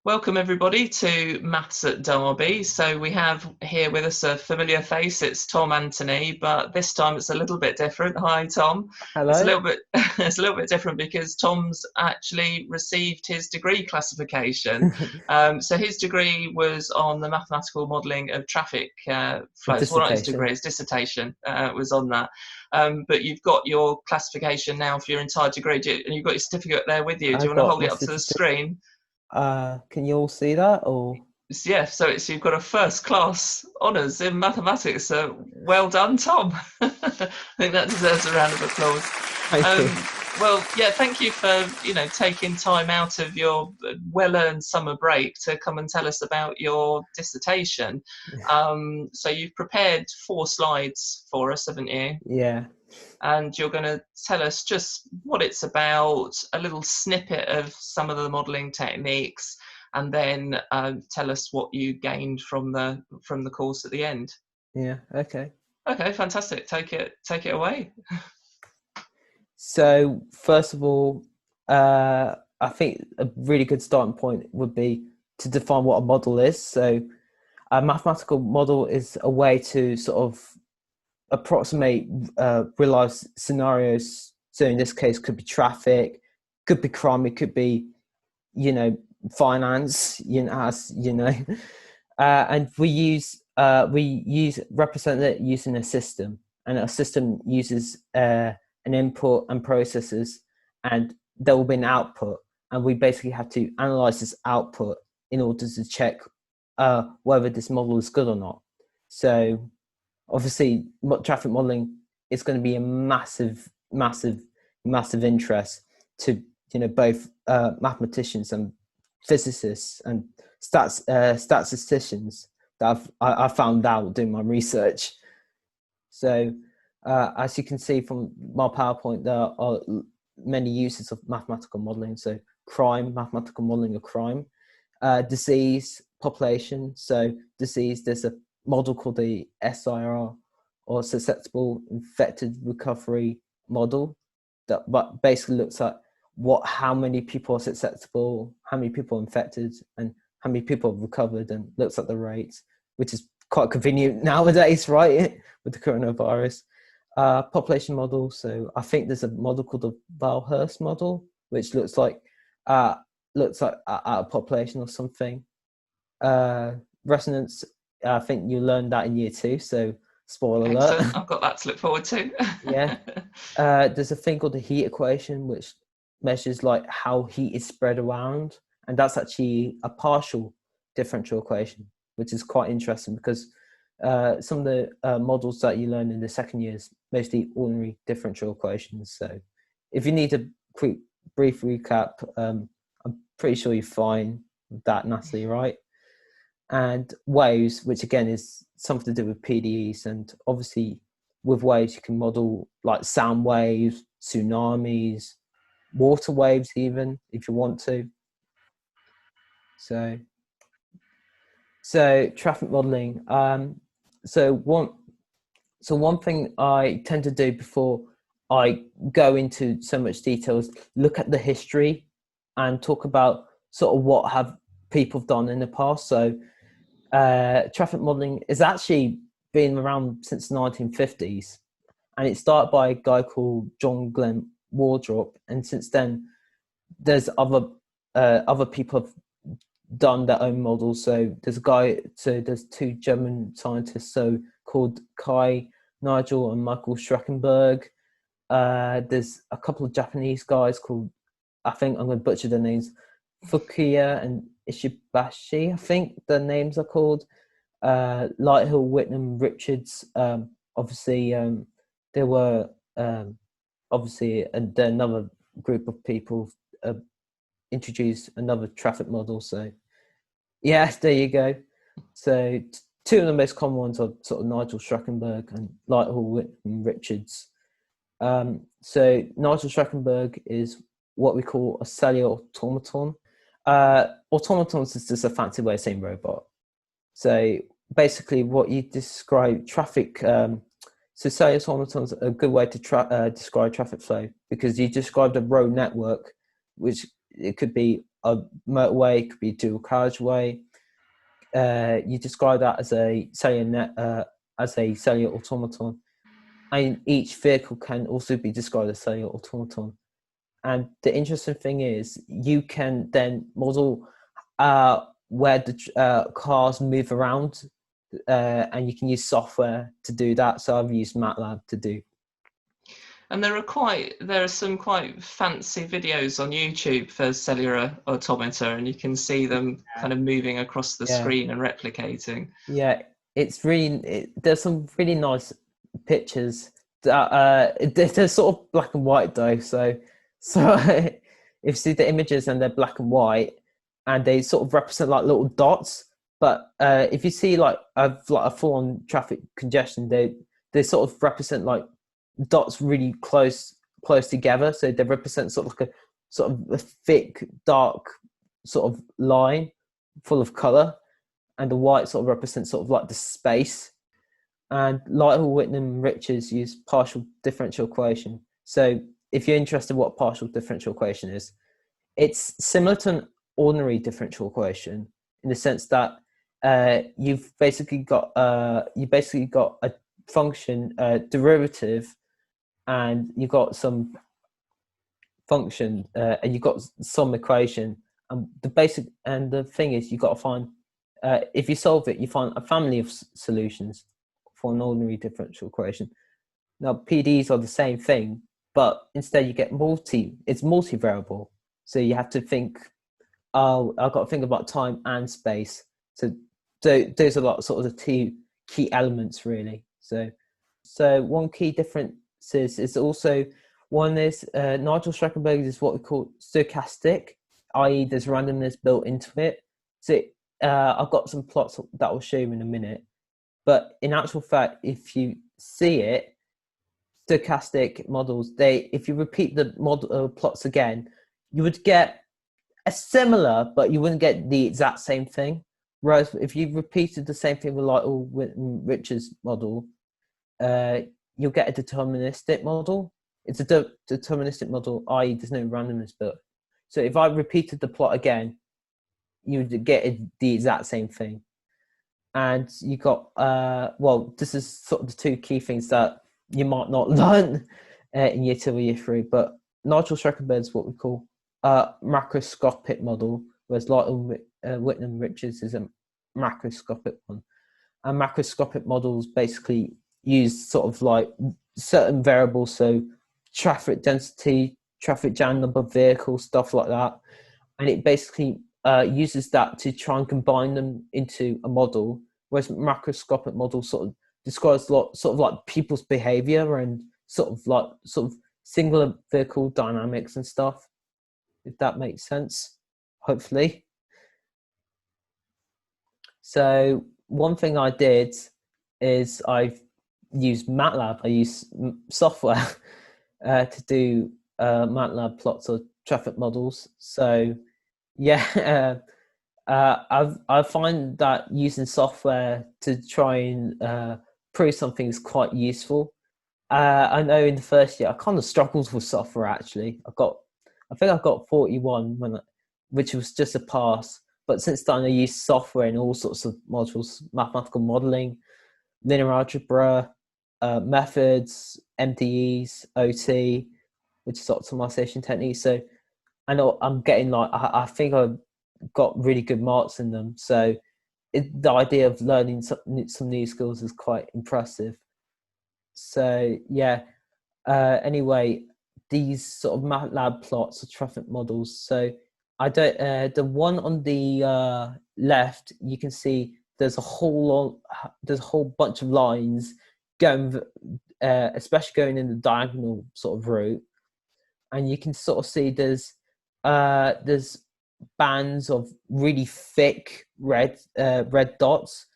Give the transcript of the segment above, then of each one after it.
Welcome everybody to Maths at Derby. So we have here with us a familiar face. It's Tom Anthony, but this time it's a little bit different. Hi, Tom. It's a Hello. little bit it's a little bit different because Tom's actually received his degree classification. So his degree was on the mathematical modelling of traffic flows. Well, not his degree, Dissertation. his dissertation was on that. But you've got your classification now for your entire degree, and you've got your certificate there with you. Do I you want to got hold my it up to the certificate. screen? Can you all see that? Or Yeah, so you've got a first class honours in mathematics. So well done, Tom. I think that deserves a round of applause. thank you. Well, yeah, thank you for taking time out of your well-earned summer break to come and tell us about your dissertation. So you've prepared 4 slides for us, haven't you? Yeah. And you're going to tell us just what it's about, a little snippet of some of the modelling techniques, and then tell us what you gained from the course at the end. Yeah. Okay. Okay, fantastic. Take it away. So first of all, I think a really good starting point would be to define what a model is. So a mathematical model is a way to sort of approximate real life scenarios. So in this case, could be traffic, could be crime, it could be, finance, as you know, and we represent it using a system, and a system uses an input and processes, and there will be an output, and we basically have to analyze this output in order to check whether this model is good or not. So obviously traffic modeling is going to be a massive interest to both mathematicians and physicists and statisticians that I found out doing my research. So as you can see from my PowerPoint, there are many uses of mathematical modeling. So crime, mathematical modeling of crime, disease, population. So disease, there's a model called the SIR, or susceptible infected recovery model, that but basically looks at how many people are susceptible, how many people are infected, and how many people have recovered, and looks at the rates, which is quite convenient nowadays, right, with the coronavirus. Population model. So I think there's a model called the Valhurst model, which looks like a population or something. Resonance. I think you learned that in year 2. So spoiler alert. Excellent. I've got that to look forward to. Yeah. There's a thing called the heat equation, which measures like how heat is spread around, and that's actually a partial differential equation, which is quite interesting because some of the models that you learn in the second year is mostly ordinary differential equations. So if you need a quick brief recap, I'm pretty sure you're fine with that, Natalie, right? And waves, which again is something to do with PDEs, and obviously with waves you can model like sound waves, tsunamis, water waves, even if you want to. So traffic modeling. So one thing I tend to do before I go into so much detail is look at the history and talk about sort of what have people done in the past. So traffic modeling is actually been around since the 1950s, and it started by a guy called John Glenn Wardrop, and since then there's other people have done their own models. So there's 2 German scientists, so called Kai Nigel and Michael Schreckenberg. There's a couple of Japanese guys called, I think I'm going to butcher their names, Fukuya and Ishibashi, I think the names are called. Lighthill, Whitnam, Richards. Obviously, there were obviously another group of people introduced another traffic model. So yeah, there you go. So 2 of the most common ones are sort of Nigel Schreckenberg and Lighthill, Whitnam, Richards. So Nigel Schreckenberg is what we call a cellular automaton. Automatons is just a fancy way of saying robot. So basically what you describe traffic, so cellular automatons are a good way to describe traffic flow, because you described a road network, which it could be a motorway, it could be a dual carriageway. You describe that as a cellular automaton, and each vehicle can also be described as cellular automaton. And the interesting thing is, you can then model where the cars move around, and you can use software to do that. So I've used Matlab to do. And there are some quite fancy videos on YouTube for cellular automata, and you can see them kind of moving across the screen and replicating. Yeah, it's really, there's some really nice pictures that they're sort of black and white though. So if you see the images and they're black and white, and they sort of represent like little dots. But if you see like a full-on traffic congestion, they sort of represent like dots really close together. So they represent sort of like a thick, dark sort of line full of color, and the white sort of represents sort of like the space. And Lytle, Whitnam, Richards use partial differential equation. So if you're interested in what partial differential equation is, it's similar to an ordinary differential equation in the sense that you've basically got a function derivative, and you've got some function, and you've got some equation. And the thing is, you've got to find, if you solve it, you find a family of solutions for an ordinary differential equation. Now, PDEs are the same thing, but instead you get it's multivariable. So you have to think, I've got to think about time and space. So those are sort of the two key elements, really. So one key difference is also, one is Nigel Streckenberg is what we call stochastic, i.e. there's randomness built into it. So I've got some plots that I'll show you in a minute. But in actual fact, if you see it, stochastic models, if you repeat the model plots again, you would get a similar, but you wouldn't get the exact same thing. Whereas if you repeated the same thing with Lytle, Whitnam, Richards model, you'll get a deterministic model. It's a deterministic model, i.e. there's no randomness built. So if I repeated the plot again, you would get the exact same thing. And you got, this is sort of the two key things that you might not learn in year 2 or year 3, but Nigel Streckenberg is what we call a macroscopic model, whereas Lytle, Whitnam, Richards is a macroscopic one. And macroscopic models basically use sort of like certain variables, so traffic density, traffic jam number of vehicles, stuff like that. And it basically uses that to try and combine them into a model, whereas macroscopic models sort of describes sort of like people's behavior and sort of singular vehicle dynamics and stuff, if that makes sense, hopefully. So one thing I did is I've used Matlab. I use software to do Matlab plots or traffic models. So yeah, I find that using software to try and prove something is quite useful. I know in the first year I kind of struggled with software. Actually, I think I got 41 which was just a pass. But since then I use software in all sorts of modules: mathematical modeling, linear algebra, methods, MDEs, OT, which is optimization techniques. So I know I'm getting I think I got really good marks in them. So the idea of learning some new skills is quite impressive. So yeah, anyway, these sort of MATLAB plots or traffic models. So I don't, the one on the left, you can see there's a whole bunch of lines going, especially going in the diagonal sort of route. And you can sort of see there's bands of really thick red dots,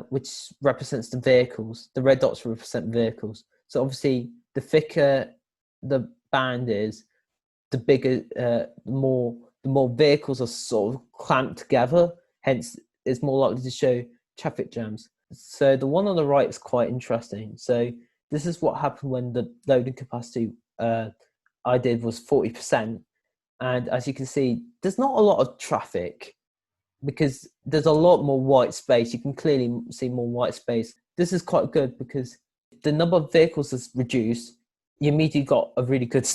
which represents the vehicles. The red dots represent vehicles. So obviously, the thicker the band is, the bigger, the more vehicles are sort of clamped together. Hence, it's more likely to show traffic jams. So the one on the right is quite interesting. So this is what happened when the loading capacity I did was 40%. And as you can see, there's not a lot of traffic because there's a lot more white space. You can clearly see more white space. This is quite good because the number of vehicles is reduced. You immediately got a really good,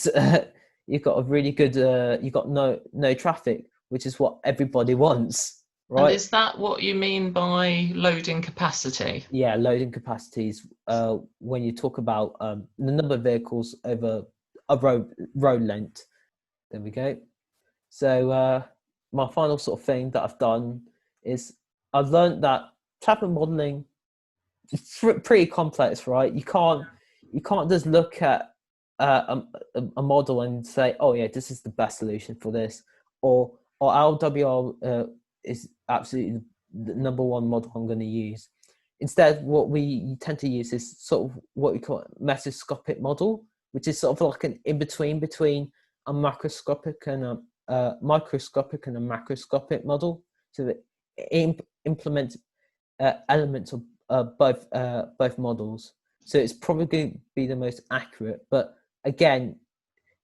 you got no traffic, which is what everybody wants, And right? is that what you mean by loading capacity? Yeah, loading capacities. When you talk about the number of vehicles over a road length. There we go. So my final sort of thing that I've done is I've learned that traffic modeling is pretty complex, right? You can't just look at a model and say, oh yeah, this is the best solution for this, or LWR is absolutely the number one model I'm going to use. Instead, what we tend to use is sort of what we call a mesoscopic model, which is sort of like an in-between a macroscopic and a microscopic and a macroscopic model. So that it implements elements of both models. So it's probably going to be the most accurate. But again,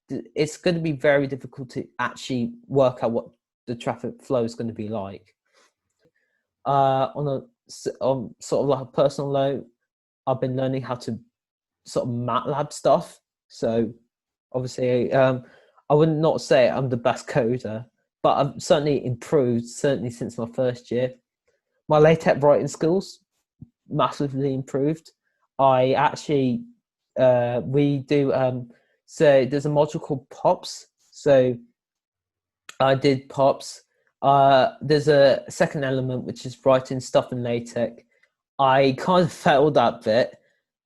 it's going to be very difficult to actually work out what the traffic flow is going to be like. On sort of like a personal note, I've been learning how to sort of Matlab stuff. So obviously, I would not say I'm the best coder, but I've certainly improved, certainly since my first year. My LaTeX writing skills massively improved. I actually, we do, so there's a module called POPs. So I did POPs. There's a second element, which is writing stuff in LaTeX. I kind of failed that bit.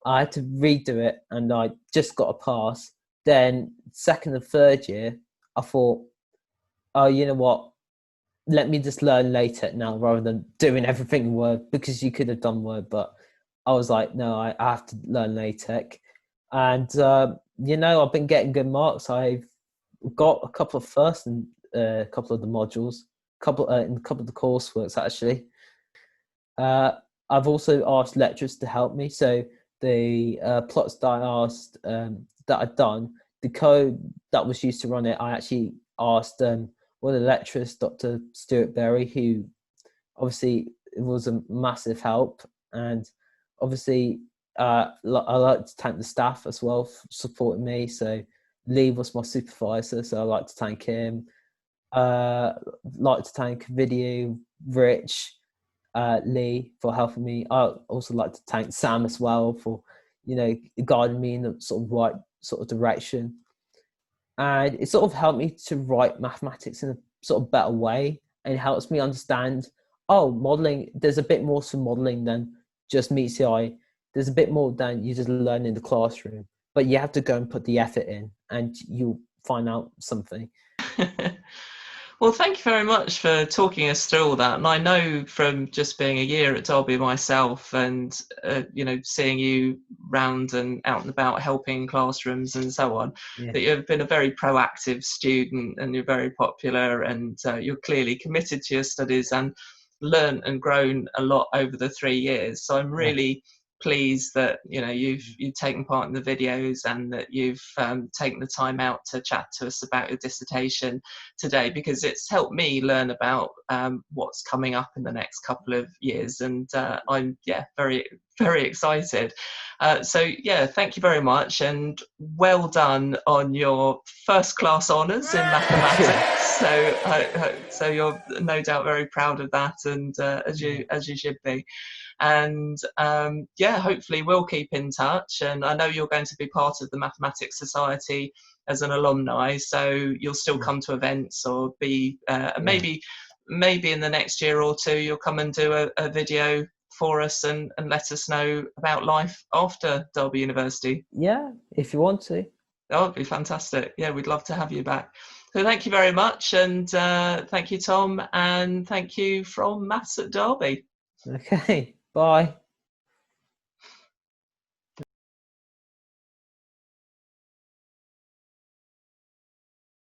I had to redo it and I just got a pass. Then second and third year, I thought, oh, you know what? Let me just learn LaTeX now rather than doing everything in Word, because you could have done Word, but I was like, no, I have to learn LaTeX. And, I've been getting good marks. I've got a couple of firsts in a couple of the modules, in a couple of the courseworks, actually. I've also asked lecturers to help me. So the plots that I asked, that I'd done, the code that was used to run it, I actually asked one of the lecturers, Dr. Stuart Berry, who obviously was a massive help. And obviously, I like to thank the staff as well for supporting me. So Lee was my supervisor, so I like to thank him. Like to thank Video, Rich, Lee for helping me. I also like to thank Sam as well for, guiding me in the sort of right sort of direction. And it sort of helped me to write mathematics in a sort of better way, and it helps me understand, modeling, there's a bit more to modeling than just meets the eye. There's a bit more than you just learn in the classroom, but you have to go and put the effort in and you'll find out something. Well, thank you very much for talking us through all that. And I know from just being a year at Derby myself and, seeing you round and out and about helping classrooms and so on, Yeah. that you've been a very proactive student and you're very popular and you're clearly committed to your studies and learned and grown a lot over the 3 years. So I'm really pleased that you've taken part in the videos and that you've taken the time out to chat to us about your dissertation today, because it's helped me learn about what's coming up in the next couple of years, and I'm very, very excited. So thank you very much, and well done on your first class honours in mathematics. So you're no doubt very proud of that, and as you should be. And hopefully we'll keep in touch, and I know you're going to be part of the Mathematics Society as an alumni, so you'll still come to events or be maybe in the next year or two you'll come and do a video for us and let us know about life after Derby University. Yeah, if you want to. That would be fantastic. Yeah, we'd love to have you back. So thank you very much, and thank you, Tom, and thank you from Maths at Derby. Okay, bye.